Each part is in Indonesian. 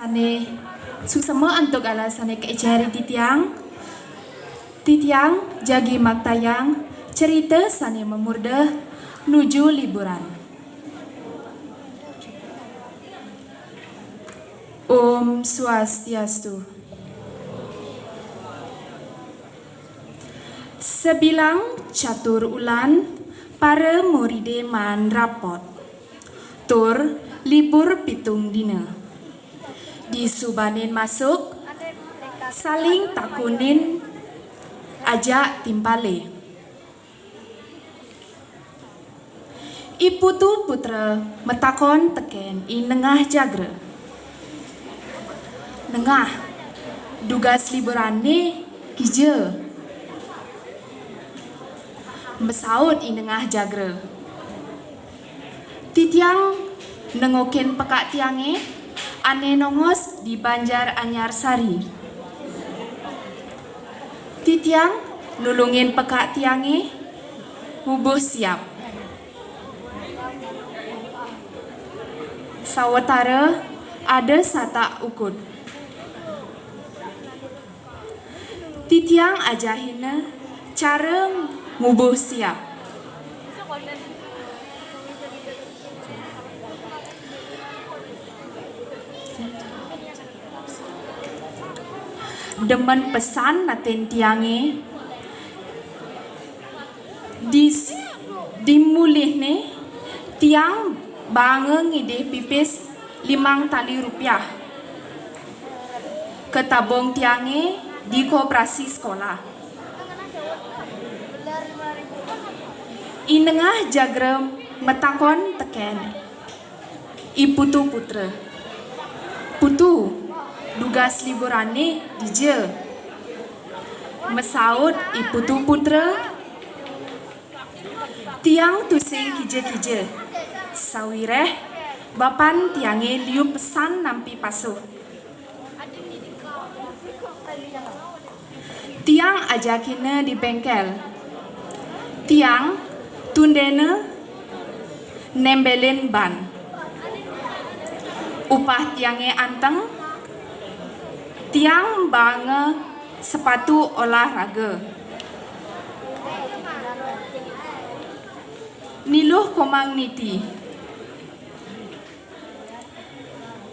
Sane suksama untuk alasane keicari titiang jagi maktayang cerita sane memurda nuju liburan. Om Swastiastu. Sebilang catur ulan para muride man rapot tur libur pitung dina. Di subanin masuk saling takunin ajak timpale. Iputu putra metakon teken i nengah jagra. Nengah dugas liburan ni kija. Mesaut i nengah jagra. Titiang nengokin pekak tiange ane nongos di Banjar Anyar Sari. Titiang nulungin pekak tiange mubuh siap. Sawatara ada satak ukut. Titiang ajahina cara mubuh siap. Demen pesan naten tiange dimulih ne tiang bangeng ide pipis 5 tali rupiah ke tabung tiange di koperasi sekolah. Inengah jagrem metakon teken iputu putra. Putu dugas liburane dije. Mesaut iputu putra. Tiang tusing kije-kije. Sawireh bapan tiange liu pesan nampi pasuh. Tiang ajakina di bengkel. Tiang tundena nembelin ban. Upah tiange anteng. Tiang bangga sepatu olahraga. Niluh komang niti.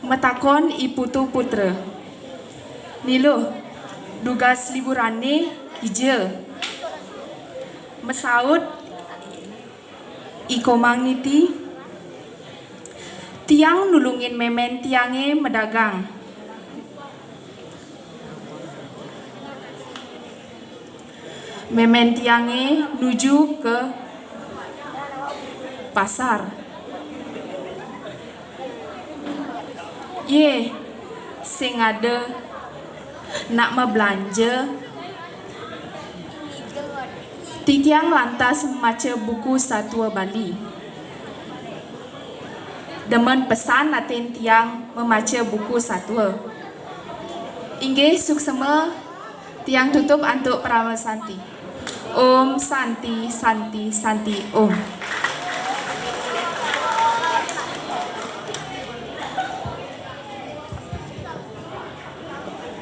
Metakon iputu putra. Niluh dugas liburane kija. Mesaut i komang niti. Tiang nulungin memen tiange medagang. Memen tiange nuju ke pasar. Ye, sing ada nak belanja. Titiang lantas membaca buku Satwa Bali. Demen pesan naten tiang membaca buku satwa. Inggih suksema tiang tutup untuk Prama Santi. Om Santi Santi Santi Om.